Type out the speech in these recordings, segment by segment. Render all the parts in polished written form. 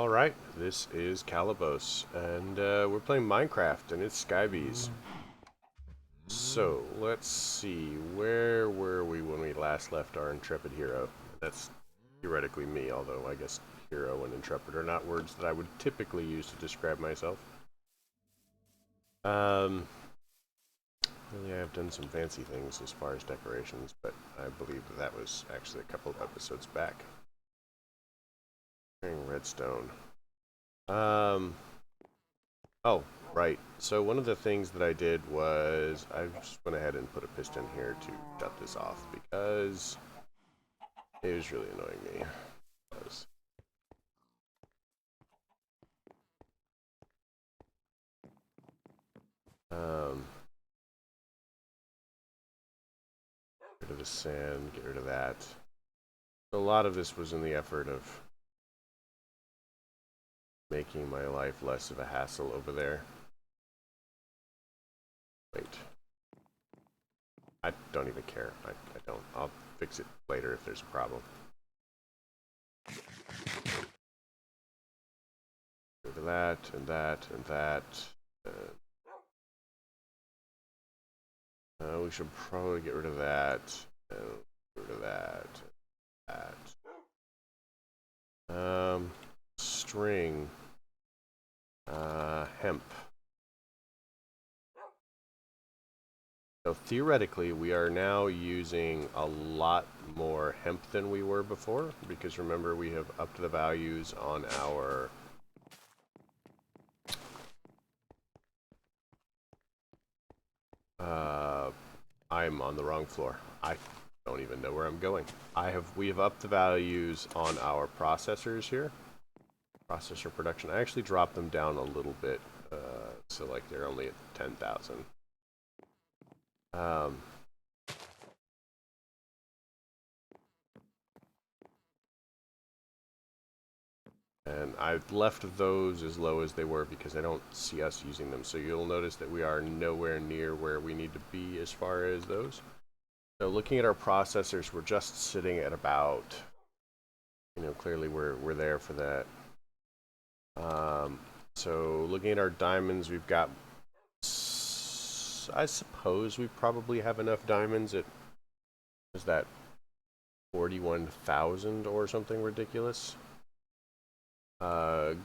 Alright, this is Calabos, and we're playing Minecraft, and it's Skybees. So, let's see, where were we when we last left our intrepid hero? That's theoretically me, although I guess hero and intrepid are not words that I would typically use to describe myself. Really, I've done some fancy things as far as decorations, but I believe that was actually a couple of episodes back. Redstone. Oh, right. So one of the things that I did was I just went ahead and put a piston here to shut this off because it was really annoying me. It was. Get rid of the sand, get rid of that. So a lot of this was in the effort of making my life less of a hassle over there. Wait. I don't even care. I don't. I'll fix it later if there's a problem. Get rid of that, and that, and that. We should probably get rid of that, and get rid of that, that. String. Hemp. So theoretically, we are now using a lot more hemp than we were before, because remember, we have upped the values on our I'm on the wrong floor. I don't even know where I'm going. We have upped the values on our processors here. Processor production. I actually dropped them down a little bit, so like they're only at 10,000. And I've left those as low as they were because I don't see us using them. So you'll notice that we are nowhere near where we need to be as far as those. So looking at our processors, we're just sitting at about, clearly we're there for that. So looking at our diamonds, we've got, I suppose we probably have enough diamonds at, is that 41,000 or something ridiculous?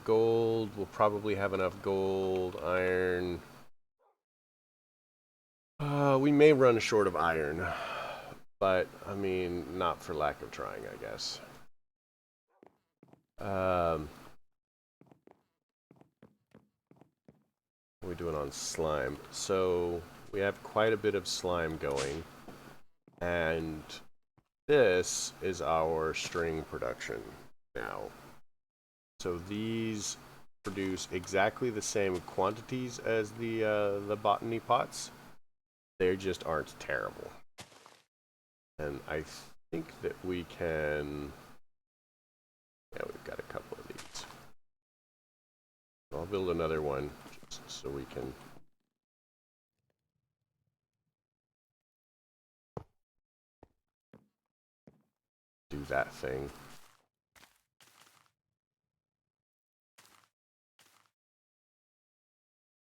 Gold, we'll probably have enough gold. Iron. We may run short of iron, but I mean, not for lack of trying, I guess. What are we doing on slime? So we have quite a bit of slime going, and this is our string production now. So these produce exactly the same quantities as the botany pots. They just aren't terrible. And I think that we can... Yeah, we've got a couple of these. I'll build another one just so we can... do that thing.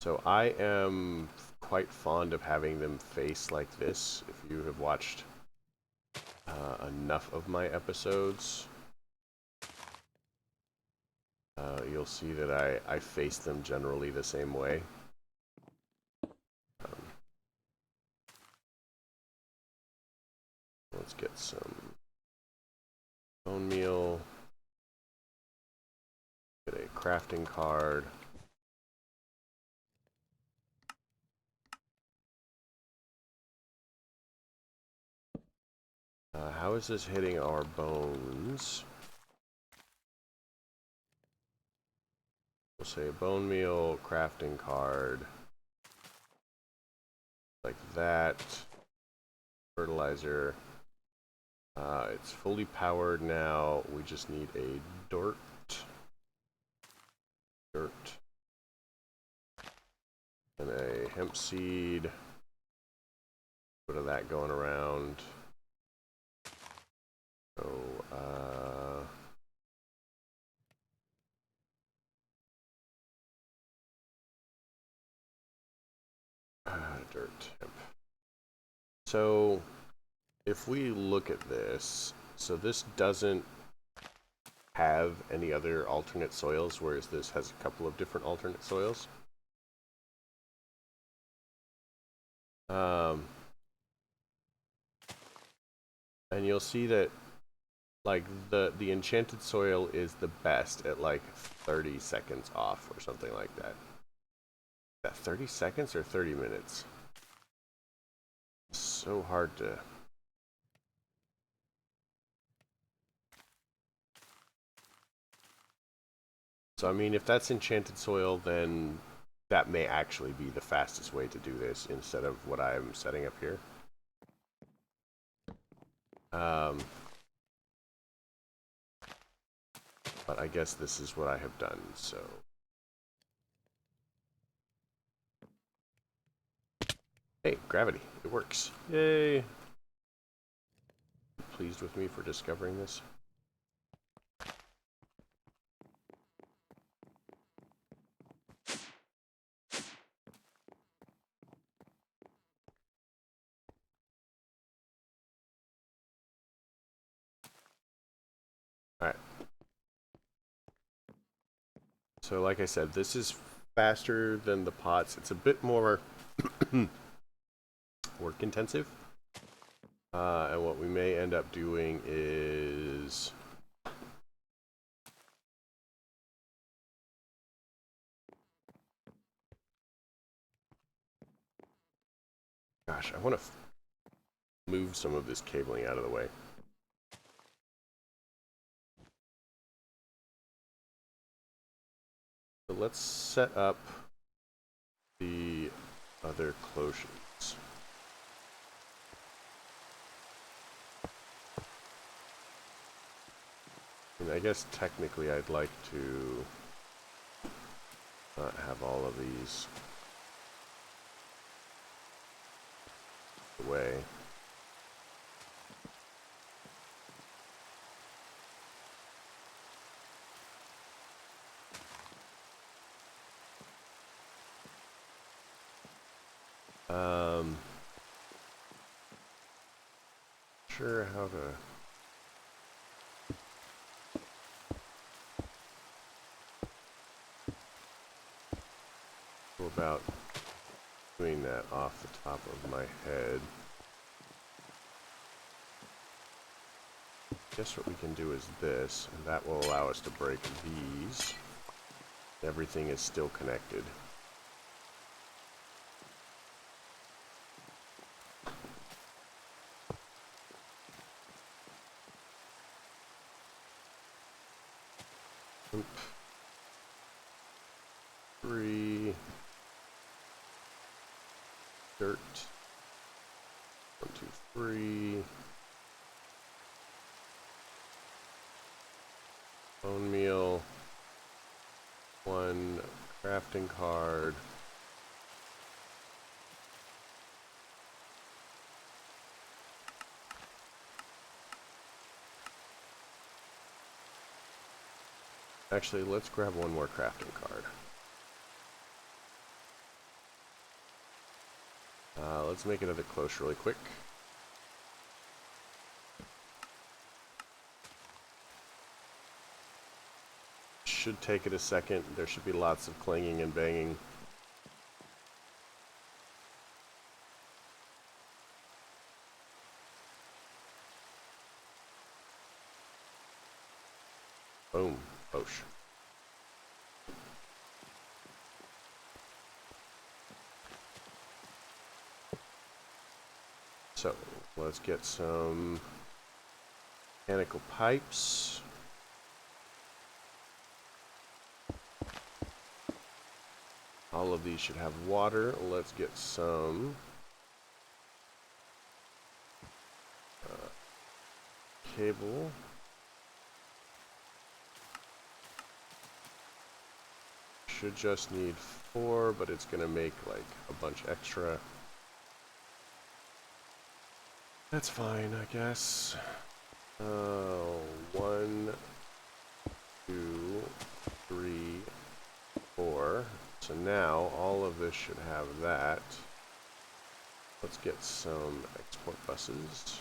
So I am quite fond of having them face like this. If you have watched enough of my episodes, you'll see that I face them generally the same way. Let's get some bone meal. Get a crafting card. How is this hitting our bones? We'll say a bone meal, crafting card. Like that. Fertilizer. It's fully powered now. We just need a dirt. And a hemp seed. Bit of that going around. So, dirt temp. So if we look at this, so this doesn't have any other alternate soils, whereas this has a couple of different alternate soils. And you'll see that like the enchanted soil is the best at like 30 seconds off or something like that. Is that 30 seconds or 30 minutes? It's so hard to... So I mean, if that's enchanted soil, then that may actually be the fastest way to do this instead of what I'm setting up here. But I guess this is what I have done, so... Hey, gravity. It works. Yay! Pleased with me for discovering this. Alright. So like I said, this is faster than the pots. It's a bit more work intensive. And what we may end up doing is... Gosh, I want to move some of this cabling out of the way. So let's set up the other clotions. And I guess technically I'd like to not have all of these away. Sure how to go about doing that off the top of my head. Guess what we can do is this, and that will allow us to break these. Everything is still connected. Oop. 3 dirt. 1, 2, 3. Bone meal. 1 crafting card. Actually, let's grab 1 more crafting card. Let's make another close really quick. Should take it a second. There should be lots of clanging and banging. Boom. Posh. So, let's get some mechanical pipes. All of these should have water. Let's get some cable. Should just need 4, but it's gonna make like a bunch extra. That's fine, I guess. 1, 2, 3, 4. So now all of this should have that. Let's get some export buses.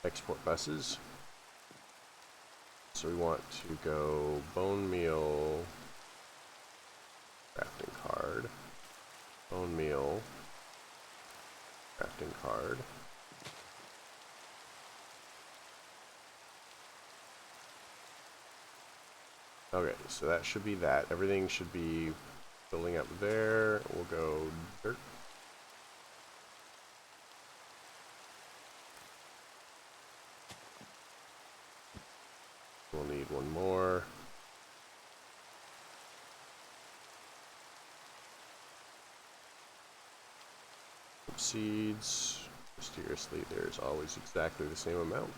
Export buses. So we want to go bone meal, crafting card, bone meal, crafting card. Okay, so that should be that. Everything should be filling up there. We'll go dirt. We'll need one more. Seeds. Mysteriously, there's always exactly the same amount.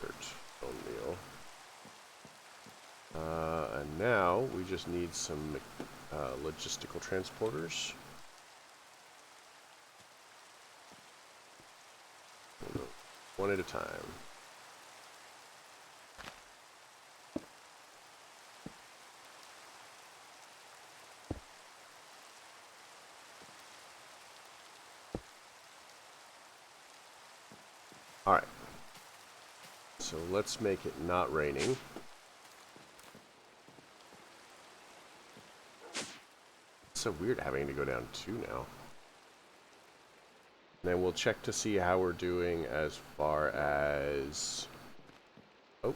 Dirt, bone meal. And now we just need some logistical transporters. We'll go one at a time. Alright. So let's make it not raining. It's so weird having to go down 2 now. And then we'll check to see how we're doing as far as oak.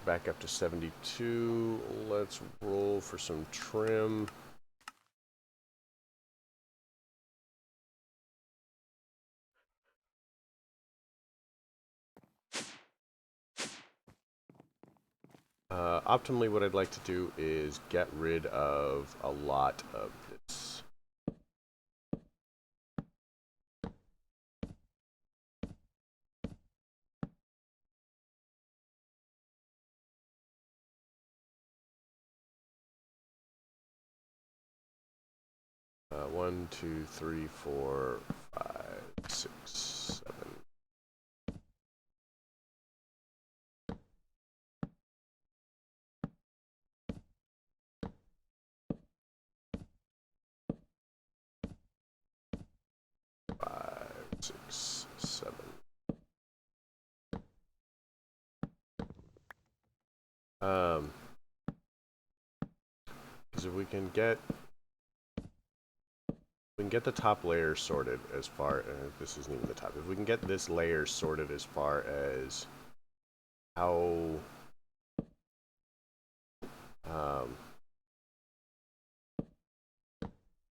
Back up to 72. Let's roll for some trim. Optimally, what I'd like to do is get rid of a lot of this. One, two, three, four, 5, 6, 7. 5, 6, 7. Because if we can get the top layer sorted as far as this isn't even the top. If we can get this layer sorted as far as how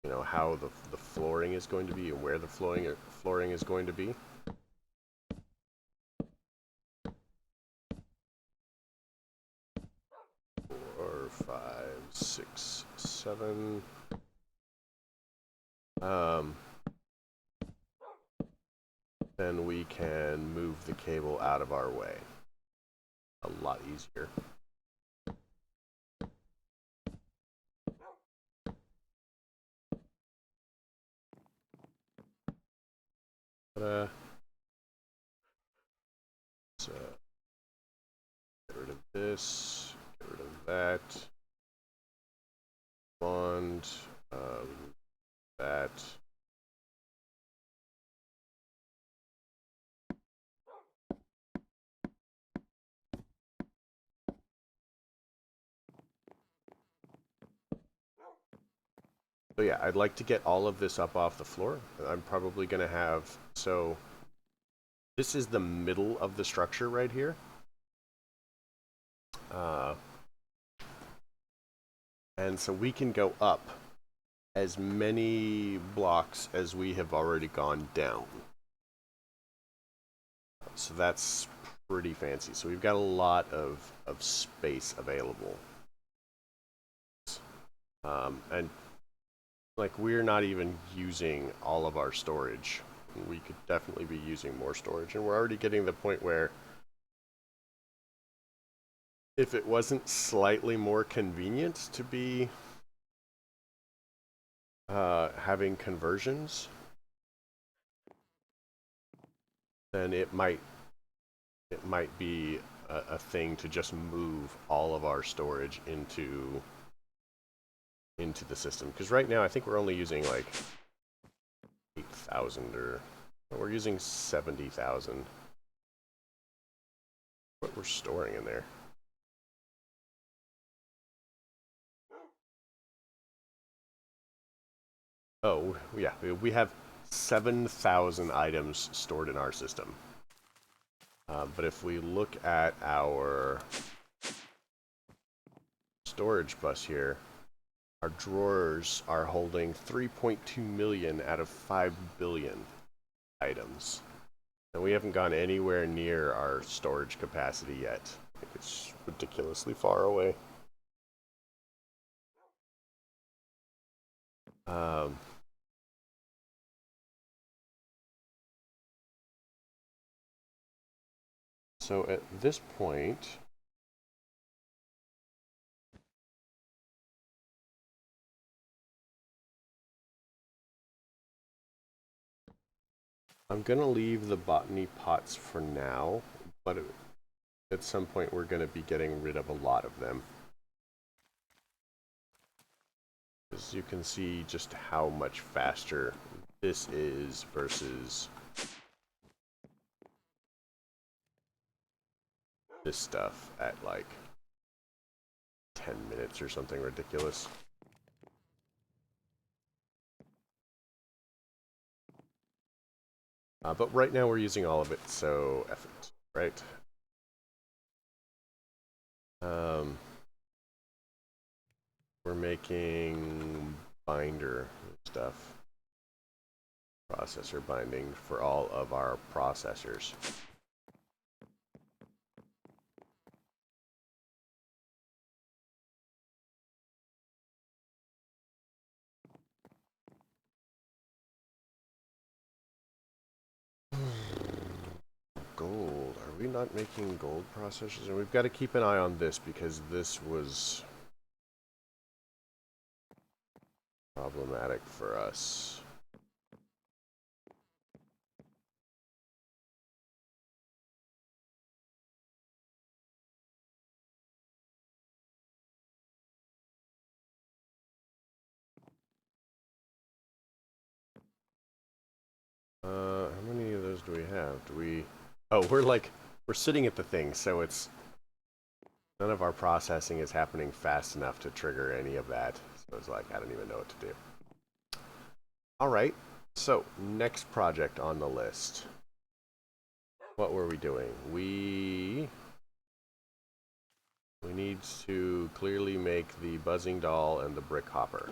you know, how the flooring is going to be and where the flooring is going to be. 4, 5, 6, 7. Then we can move the cable out of our way. A lot easier. But, so get rid of this, get rid of that. Bond, that. So yeah, I'd like to get all of this up off the floor. I'm probably going to have, so this is the middle of the structure right here. And so we can go up as many blocks as we have already gone down. So that's pretty fancy. So we've got a lot of space available. And like, we're not even using all of our storage. We could definitely be using more storage. And we're already getting to the point where if it wasn't slightly more convenient to be having conversions, then it might be a thing to just move all of our storage into the system. Because right now I think we're only using like 8,000 or we're using 70,000. What we're storing in there. Oh, yeah, we have 7,000 items stored in our system. But if we look at our storage bus here, our drawers are holding 3.2 million out of 5 billion items. And we haven't gone anywhere near our storage capacity yet. I think it's ridiculously far away. So at this point, I'm going to leave the botany pots for now, but at some point we're going to be getting rid of a lot of them. As you can see just how much faster this is versus this stuff at like 10 minutes or something ridiculous. But right now we're using all of it, so F it, right? We're making binder stuff, processor binding for all of our processors. Gold. Are we not making gold processors? And we've got to keep an eye on this because this was problematic for us. How many of those do we have? Do we... Oh, we're sitting at the thing, so it's... None of our processing is happening fast enough to trigger any of that. So it's like, I don't even know what to do. Alright, so next project on the list. What were we doing? We need to clearly make the buzzing doll and the brick hopper.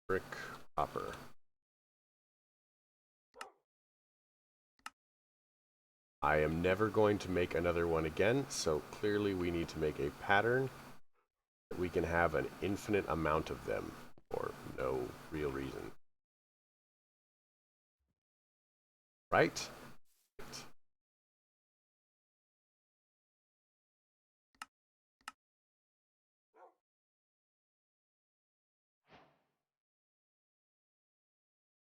Brick hopper. I am never going to make another one again, so clearly we need to make a pattern that we can have an infinite amount of them for no real reason. Right?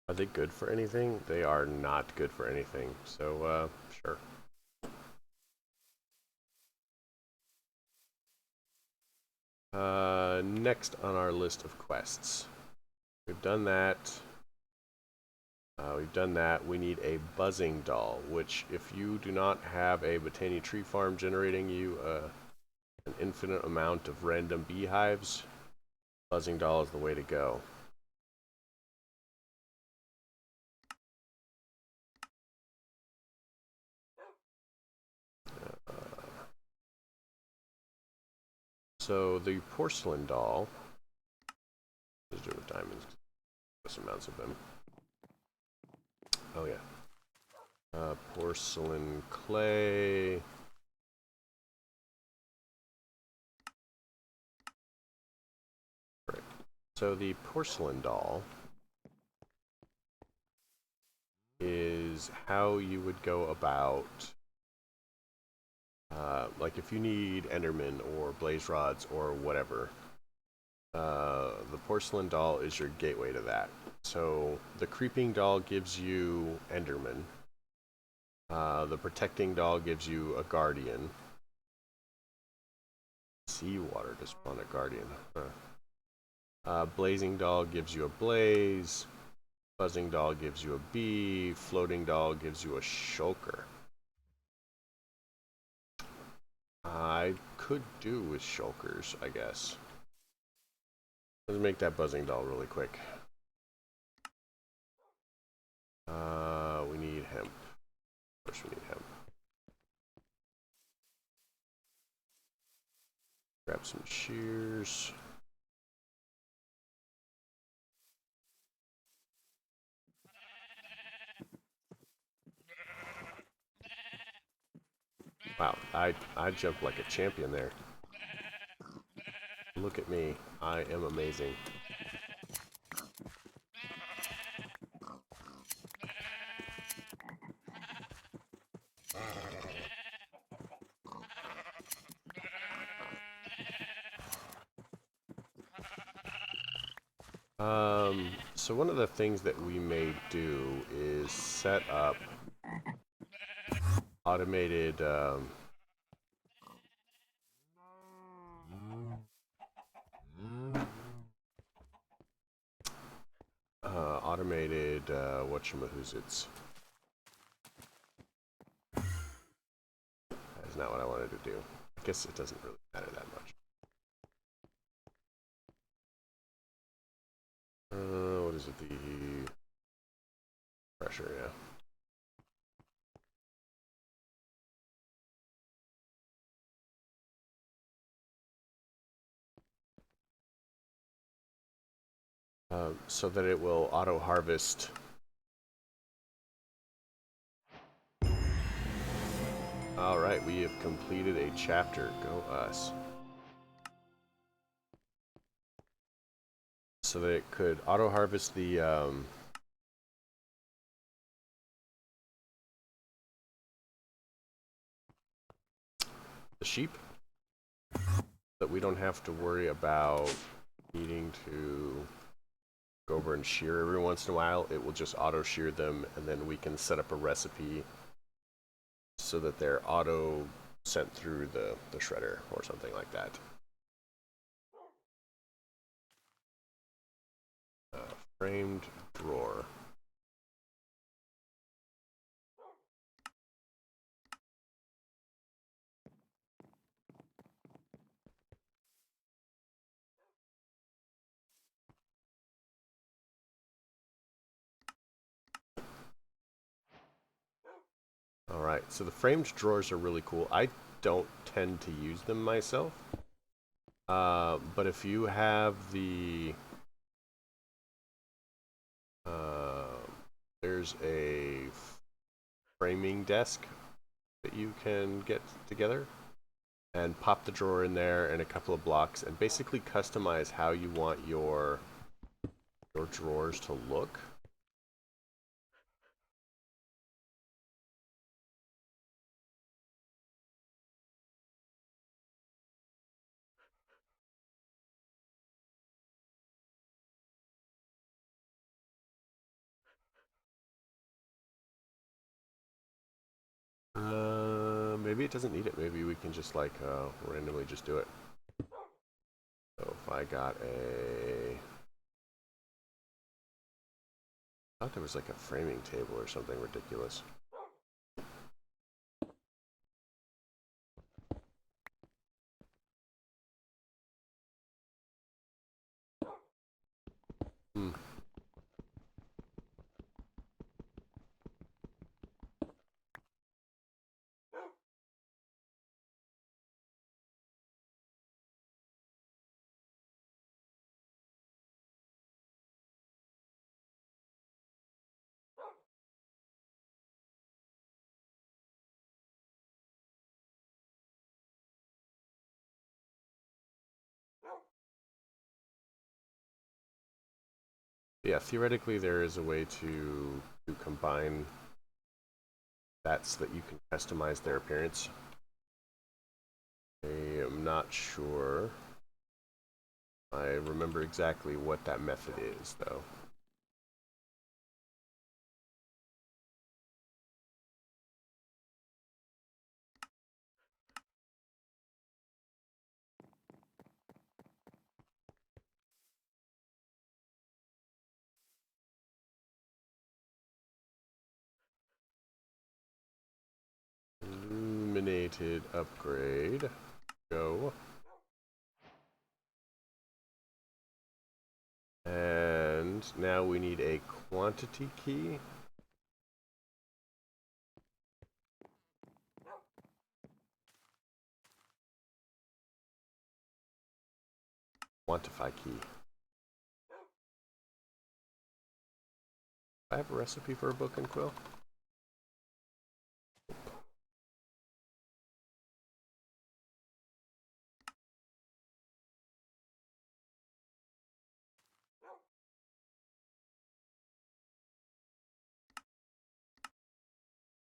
Are they good for anything? They are not good for anything, so sure. Next on our list of quests. We've done that. We need a buzzing doll, which if you do not have a botany tree farm generating you an infinite amount of random beehives, buzzing doll is the way to go. So the porcelain doll, let's do it with diamonds, amounts of them. Oh yeah. Porcelain clay. Right. So the porcelain doll is is how you would go about, like if you need Enderman or Blaze Rods or whatever, the Porcelain Doll is your gateway to that. So the Creeping Doll gives you Enderman. The Protecting Doll gives you a Guardian. Seawater to spawn a Guardian. Blazing Doll gives you a Blaze. Buzzing Doll gives you a Bee. Floating Doll gives you a Shulker. I could do with Shulkers, I guess. Let's make that Buzzing Doll really quick. We need hemp. Of course we need hemp. Grab some shears. Wow, I jumped like a champion there. Look at me. I am amazing. So one of the things that we may do is set up automated whatchamahoots. That is not what I wanted to do. I guess it doesn't really matter that much. What is it? The pressure, yeah. So that it will auto-harvest. Alright, we have completed a chapter. Go us. So that it could auto-harvest the sheep. That we don't have to worry about needing to go over and shear every once in a while. It will just auto shear them, and then we can set up a recipe so that they're auto sent through the shredder or something like that. Framed drawer. Alright, so the framed drawers are really cool. I don't tend to use them myself. But if you have the... there's a framing desk that you can get together and pop the drawer in there and a couple of blocks and basically customize how you want your drawers to look. Maybe it doesn't need it. Maybe we can just like randomly just do it. So if I got a... I thought there was like a framing table or something ridiculous. Yeah, theoretically there is a way to combine That's so that you can customize their appearance. I am not sure I remember exactly what that method is, though. Illuminated upgrade. Go. And now we need a quantity key. Quantify key. I have a recipe for a book and quill.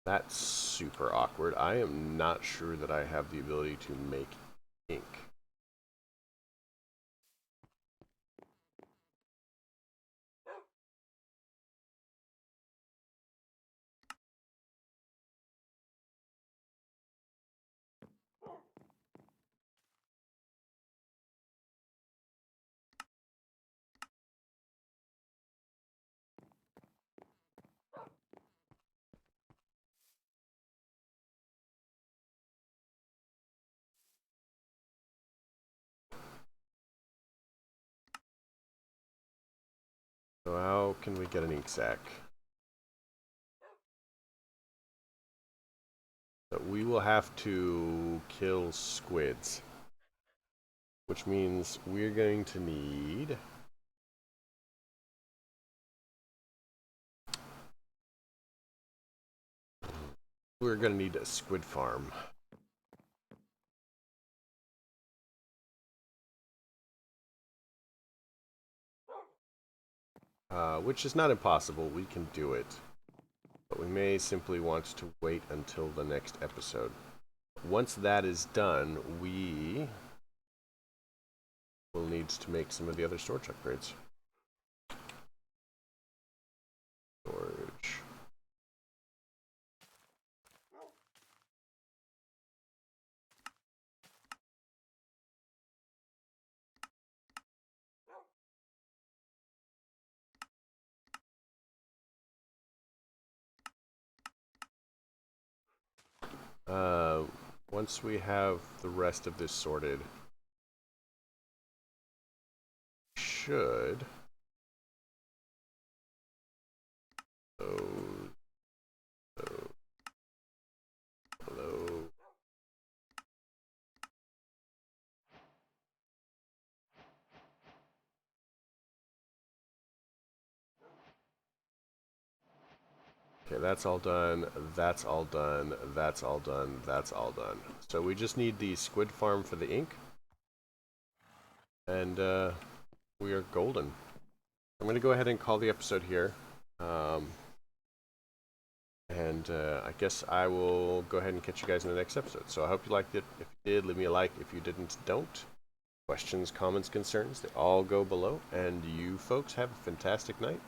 That's super awkward. I am not sure that I have the ability to make ink. So how can we get an ink sac? But we will have to kill squids, which means we're going to need a squid farm. Which is not impossible. We can do it. But we may simply want to wait until the next episode. Once that is done, we will need to make some of the other storage upgrades. Storage. Once we have the rest of this sorted, should hello. Okay, that's all done, that's all done, that's all done, that's all done. So we just need the squid farm for the ink. And we are golden. I'm going to go ahead and call the episode here. I guess I will go ahead and catch you guys in the next episode. So I hope you liked it. If you did, leave me a like. If you didn't, don't. Questions, comments, concerns, they all go below. And you folks have a fantastic night.